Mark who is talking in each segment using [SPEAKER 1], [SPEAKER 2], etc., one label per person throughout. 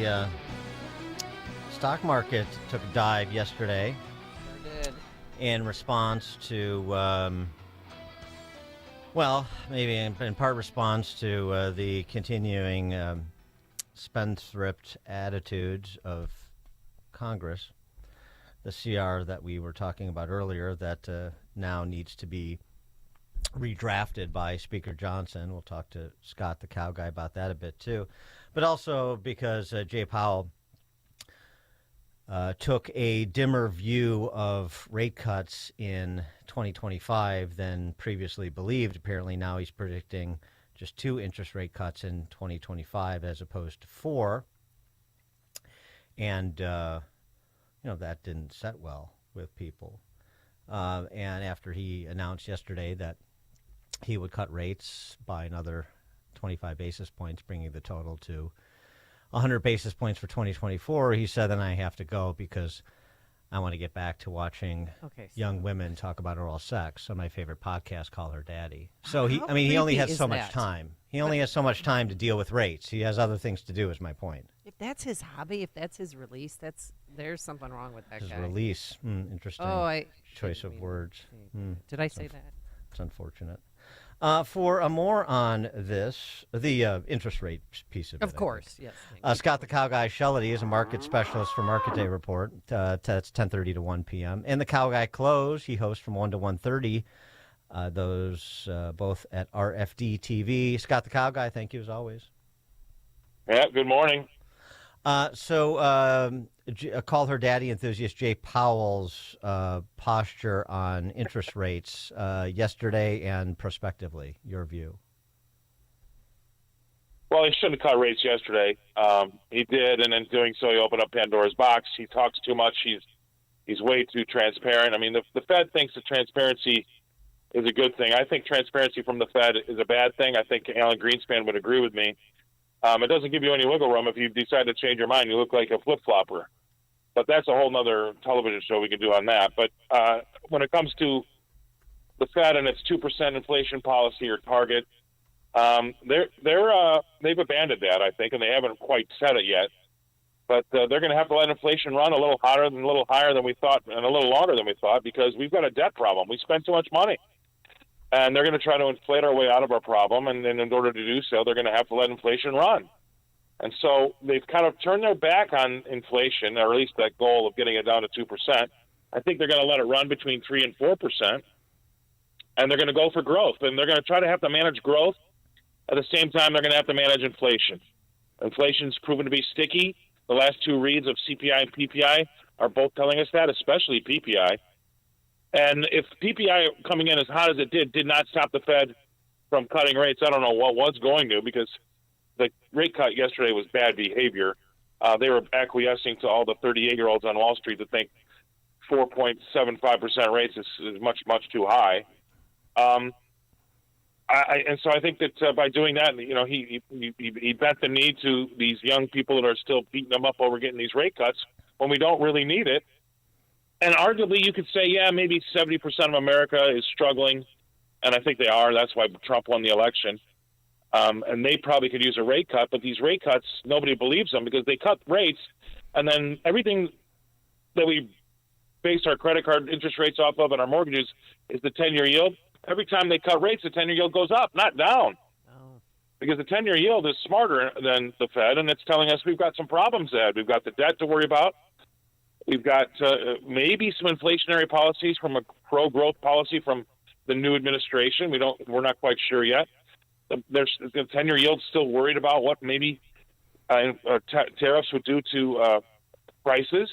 [SPEAKER 1] The stock market took a dive yesterday
[SPEAKER 2] Sure did.
[SPEAKER 1] in response to, maybe in part response to the continuing spendthrift attitudes of Congress, the CR that we were talking about earlier that now needs to be redrafted by Speaker Johnson. We'll talk to Scott, the cow guy, about that a bit too. But also because Jay Powell took a dimmer view of rate cuts in 2025 than previously believed. Apparently now he's predicting just 2 interest rate cuts in 2025 as opposed to 4. And, that didn't set well with people. And after he announced yesterday that he would cut rates by another 25 basis points, bringing the total to 100 basis points for 2024, he said, then I have to go because I want to get back to watching young women talk about oral sex on my favorite podcast, Call Her Daddy. So he only has so much time. He only has so much time to deal with rates. He has other things to do, is my point.
[SPEAKER 2] If that's his hobby, if that's his release, there's something wrong with that
[SPEAKER 1] his
[SPEAKER 2] guy.
[SPEAKER 1] Release. Interesting choice of words.
[SPEAKER 2] Did I say that?
[SPEAKER 1] It's unfortunate. For more on this, the interest rate piece of it.
[SPEAKER 2] Of course, yes.
[SPEAKER 1] Scott the Cow Guy Shellady is a market specialist for Market Day Report. That's 10:30 to 1 p.m. And the Cow Guy Close, he hosts from 1 to 1:30. Those both at RFD-TV. Scott the Cow Guy, thank you as always.
[SPEAKER 3] Yeah, good morning.
[SPEAKER 1] Call Her Daddy enthusiast Jay Powell's posture on interest rates yesterday and prospectively, your view.
[SPEAKER 3] Well, he shouldn't have cut rates yesterday. He did, and in doing so, he opened up Pandora's box. He talks too much. He's way too transparent. I mean, the Fed thinks that transparency is a good thing. I think transparency from the Fed is a bad thing. I think Alan Greenspan would agree with me. It doesn't give you any wiggle room. If you decide to change your mind, you look like a flip-flopper. But that's a whole nother television show we can do on that. But when it comes to the Fed and its 2% inflation policy or target, they've abandoned that, I think, and they haven't quite said it yet. But they're going to have to let inflation run a little hotter and a little higher than we thought and a little longer than we thought because we've got a debt problem. We spend too much money. And they're going to try to inflate our way out of our problem, and then in order to do so, they're going to have to let inflation run. And so they've kind of turned their back on inflation, or at least that goal of getting it down to 2%. I think they're going to let it run between 3 and 4%, and they're going to go for growth. And they're going to try to have to manage growth. At the same time, they're going to have to manage inflation. Inflation's proven to be sticky. The last 2 reads of CPI and PPI are both telling us that, especially PPI. And if PPI coming in as hot as it did not stop the Fed from cutting rates, I don't know what was going to, because the rate cut yesterday was bad behavior. They were acquiescing to all the 38-year-olds on Wall Street that think 4.75% rates is much, much too high. And so I think that by doing that, he bent the knee to these young people that are still beating them up over getting these rate cuts when we don't really need it. And arguably, you could say, yeah, maybe 70% of America is struggling, and I think they are. That's why Trump won the election. And they probably could use a rate cut, but these rate cuts, nobody believes them because they cut rates, and then everything that we base our credit card interest rates off of and our mortgages is the 10-year yield. Every time they cut rates, the 10-year yield goes up, not down. Oh. Because the 10-year yield is smarter than the Fed, and it's telling us we've got some problems ahead. We've got the debt to worry about. We've got maybe some inflationary policies from a pro-growth policy from the new administration. We're not quite sure yet. There's the 10-year yield still worried about what maybe tariffs would do to prices.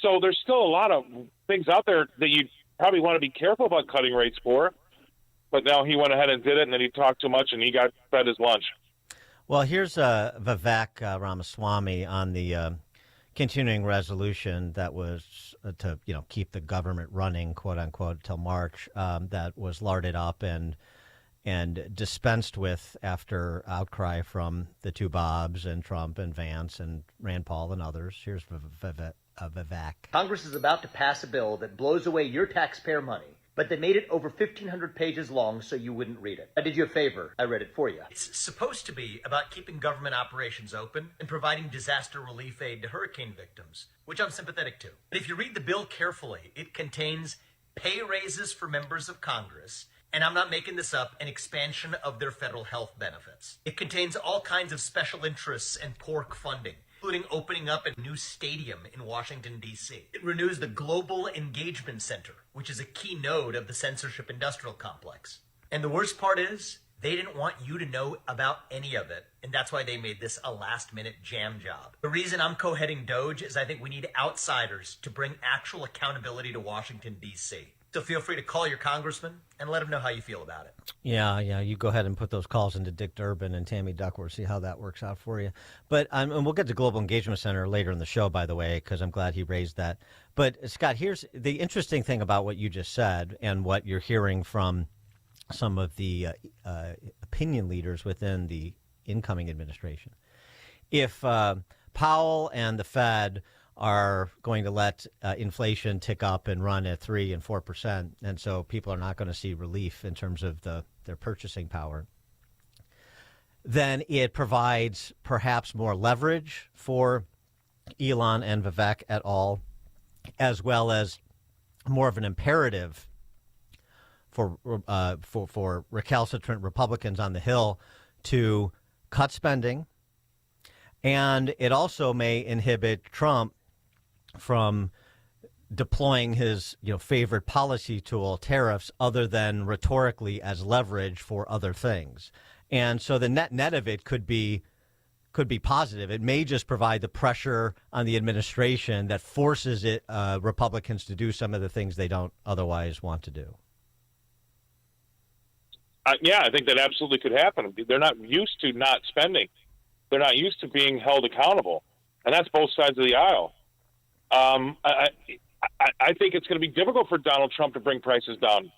[SPEAKER 3] So there's still a lot of things out there that you probably want to be careful about cutting rates for. But now he went ahead and did it, and then he talked too much, and he got fed his lunch.
[SPEAKER 1] Well, here's Vivek Ramaswamy on the continuing resolution that was to keep the government running, quote unquote, till March. That was larded up and dispensed with after outcry from the two Bobs and Trump and Vance and Rand Paul and others. Here's Vivek.
[SPEAKER 4] Congress is about to pass a bill that blows away your taxpayer money but they made it over 1,500 pages long so you wouldn't read it. I did you a favor. I read it for you.
[SPEAKER 5] It's supposed to be about keeping government operations open and providing disaster relief aid to hurricane victims, which I'm sympathetic to. But if you read the bill carefully, it contains pay raises for members of Congress, and I'm not making this up, an expansion of their federal health benefits. It contains all kinds of special interests and pork funding, including opening up a new stadium in Washington, D.C. It renews the Global Engagement Center, which is a key node of the censorship industrial complex. And the worst part is, they didn't want you to know about any of it, and that's why they made this a last-minute jam job. The reason I'm co-heading DOGE is I think we need outsiders to bring actual accountability to Washington, D.C. So feel free to call your congressman and let him know how you feel about it.
[SPEAKER 1] Yeah, you go ahead and put those calls into Dick Durbin and Tammy Duckworth, see how that works out for you. But and we'll get to Global Engagement Center later in the show, by the way, because I'm glad he raised that. But, Scott, here's the interesting thing about what you just said and what you're hearing from some of the opinion leaders within the incoming administration. If Powell and the Fed are going to let inflation tick up and run at 3% and 4%, and so people are not going to see relief in terms of their purchasing power, then it provides perhaps more leverage for Elon and Vivek et al., as well as more of an imperative for recalcitrant Republicans on the Hill to cut spending, and it also may inhibit Trump from deploying his favorite policy tool, tariffs, other than rhetorically as leverage for other things. And so the net of it could be positive. It may just provide the pressure on the administration that forces Republicans to do some of the things they don't otherwise want to do.
[SPEAKER 3] Yeah, I think that absolutely could happen. They're not used to not spending. They're not used to being held accountable, and that's both sides of the aisle. I think it's going to be difficult for Donald Trump to bring prices down.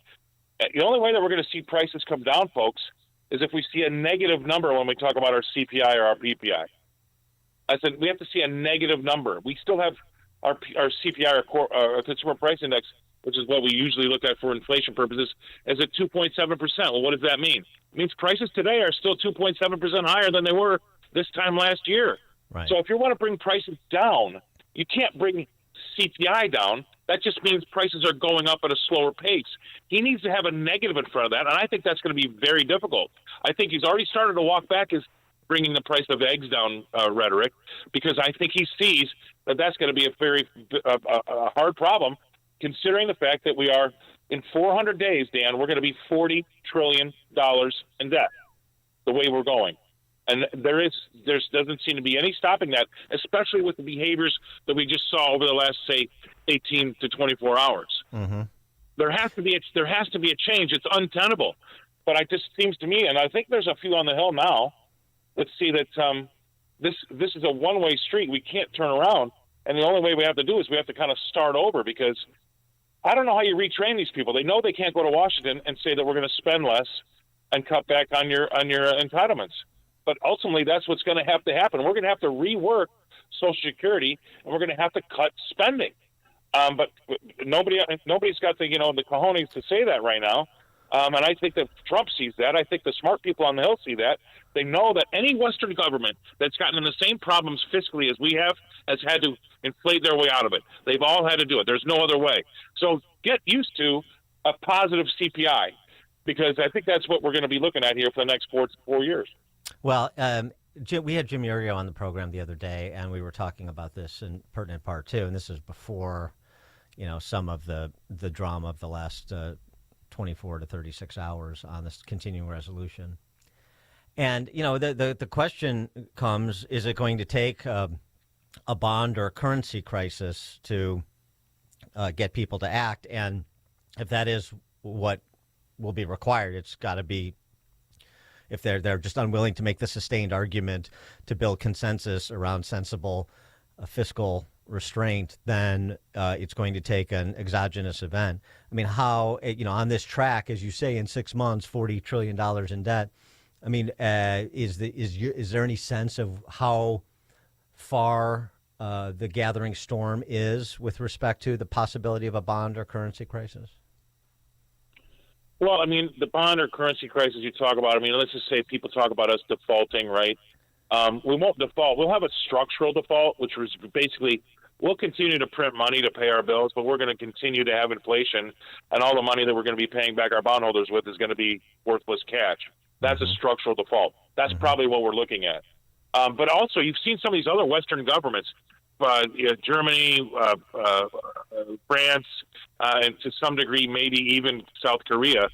[SPEAKER 3] The only way that we're going to see prices come down, folks, is if we see a negative number when we talk about our CPI or our PPI. I said we have to see a negative number. We still have our CPI, or Consumer Price Index, which is what we usually look at for inflation purposes, is at 2.7%. Well, what does that mean? It means prices today are still 2.7% higher than they were this time last year.
[SPEAKER 1] Right.
[SPEAKER 3] So if you want to bring prices down, you can't bring CPI down. That just means prices are going up at a slower pace. He needs to have a negative in front of that, and I think that's going to be very difficult. I think he's already started to walk back his bringing the price of eggs down rhetoric, because I think he sees that that's going to be a very hard problem, considering the fact that we are, in 400 days, Dan, we're going to be $40 trillion in debt, the way we're going. And there doesn't seem to be any stopping that, especially with the behaviors that we just saw over the last, say, 18 to 24 hours.
[SPEAKER 1] Mm-hmm.
[SPEAKER 3] There has to be a change. It's untenable. But it just seems to me, and I think there's a few on the Hill now that see that this is a one-way street. We can't turn around. And the only way we have to do is we have to kind of start over, because I don't know how you retrain these people. They know they can't go to Washington and say that we're going to spend less and cut back on your entitlements. But ultimately, that's what's going to have to happen. We're going to have to rework Social Security, and we're going to have to cut spending. But nobody's got the cojones to say that right now. And I think that Trump sees that. I think the smart people on the Hill see that. They know that any Western government that's gotten in the same problems fiscally as we have has had to inflate their way out of it. They've all had to do it. There's no other way. So get used to a positive CPI, because I think that's what we're going to be looking at here for the next 4 years.
[SPEAKER 1] Well, we had Jim Urio on the program the other day, and we were talking about this in pertinent part two, and this is before, some of the drama of the last 24 to 36 hours on this continuing resolution. And, the question comes, is it going to take a bond or a currency crisis to get people to act? And if that is what will be required, it's got to be, if they're just unwilling to make the sustained argument to build consensus around sensible fiscal restraint, then it's going to take an exogenous event. I mean, how, on this track, as you say, in 6 months, $40 trillion in debt. I mean, is there any sense of how far the gathering storm is with respect to the possibility of a bond or currency crisis?
[SPEAKER 3] Well, I mean, the bond or currency crisis you talk about, I mean, let's just say people talk about us defaulting, right? We won't default. We'll have a structural default, which was basically we'll continue to print money to pay our bills, but we're going to continue to have inflation, and all the money that we're going to be paying back our bondholders with is going to be worthless cash. That's a structural default. That's probably what we're looking at. But also, you've seen some of these other Western governments, Germany, France, and to some degree, maybe even South Korea.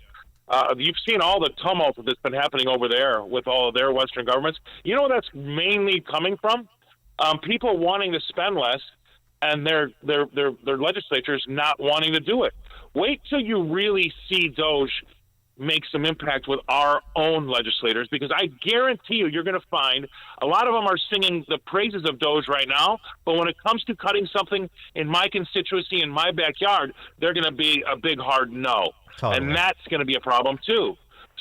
[SPEAKER 3] You've seen all the tumult that's been happening over there with all of their Western governments. You know where that's mainly coming from? People wanting to spend less, and their legislatures not wanting to do it. Wait till you really see Doge make some impact with our own legislators, because I guarantee you're going to find a lot of them are singing the praises of Doge right now, but when it comes to cutting something in my constituency, in my backyard, they're going to be a big hard no. Totally. And that's going to be a problem too.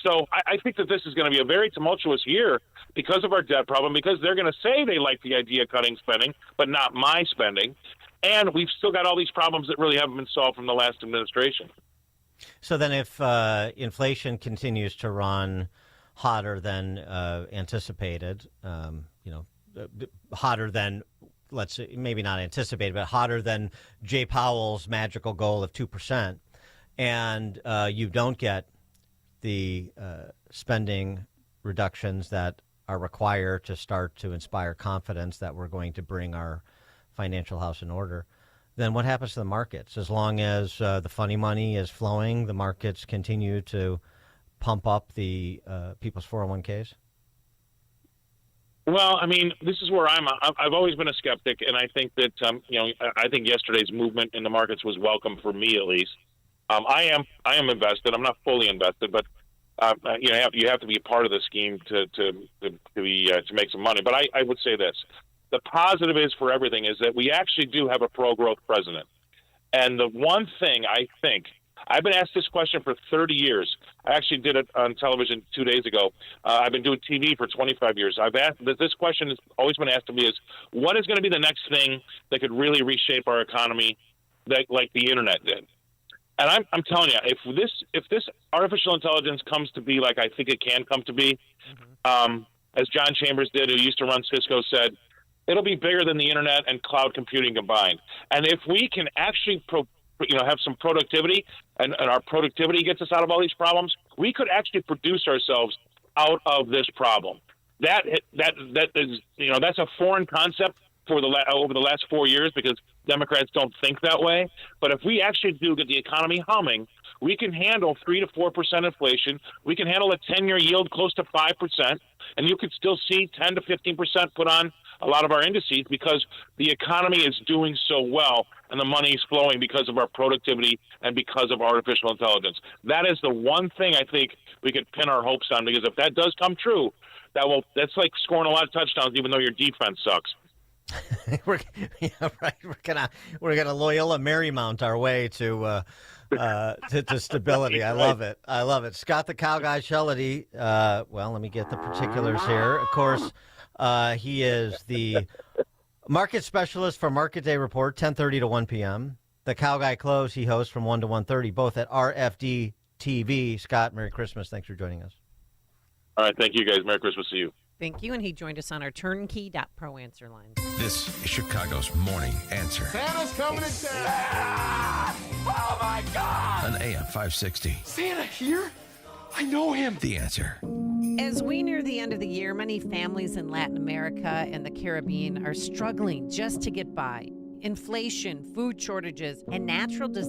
[SPEAKER 3] So I think that this is going to be a very tumultuous year because of our debt problem, because they're going to say they like the idea of cutting spending, but not my spending. And we've still got all these problems that really haven't been solved from the last administration.
[SPEAKER 1] So then if inflation continues to run hotter than anticipated, hotter than, let's say, maybe not anticipated, but hotter than Jay Powell's magical goal of 2%, and you don't get the spending reductions that are required to start to inspire confidence that we're going to bring our financial house in order, then what happens to the markets? As long as the funny money is flowing, the markets continue to pump up the people's 401ks?
[SPEAKER 3] Well, I mean, this is where I've always been a skeptic, and I think that I think yesterday's movement in the markets was welcome for me, at least. I am invested. I'm not fully invested, but you have to be a part of the scheme to make some money. But I would say this: the positive is for everything is that we actually do have a pro-growth president. And the one thing I think, I've been asked this question for 30 years. I actually did it on television 2 days ago. I've been doing TV for 25 years. This question has always been asked to me is, what is going to be the next thing that could really reshape our economy like the internet did? And I'm telling you, if this artificial intelligence comes to be like I think it can come to be, as John Chambers did, who used to run Cisco, said, it'll be bigger than the internet and cloud computing combined. And if we can actually have some productivity, and our productivity gets us out of all these problems, we could actually produce ourselves out of this problem. That is that's a foreign concept for over the last 4 years, because Democrats don't think that way. But if we actually do get the economy humming, we can handle 3 to 4% inflation. We can handle a 10-year yield close to 5%, and you could still see 10 to 15% put on a lot of our indices, because the economy is doing so well and the money is flowing because of our productivity and because of artificial intelligence. That is the one thing I think we could pin our hopes on, because if that does come true, that's like scoring a lot of touchdowns even though your defense sucks.
[SPEAKER 1] We're gonna Loyola Marymount our way to stability. I love it. Scott the Cow Guy Shellady. Well, let me get the particulars here. Of course, he is the market specialist for Market Day Report, 10:30 to 1 p.m. The Cow Guy Close he hosts from 1 to 1:30, both at RFD-TV. Scott, Merry Christmas. Thanks for joining us.
[SPEAKER 3] All right, thank you guys. Merry Christmas to you.
[SPEAKER 2] Thank you, and he joined us on our turnkey.pro answer line.
[SPEAKER 6] This is Chicago's Morning Answer.
[SPEAKER 7] Santa's coming to town. Santa! Oh, my God!
[SPEAKER 6] On AM 560.
[SPEAKER 7] Santa here? I know him.
[SPEAKER 6] The Answer.
[SPEAKER 2] As we near the end of the year, many families in Latin America and the Caribbean are struggling just to get by. Inflation, food shortages, and natural disasters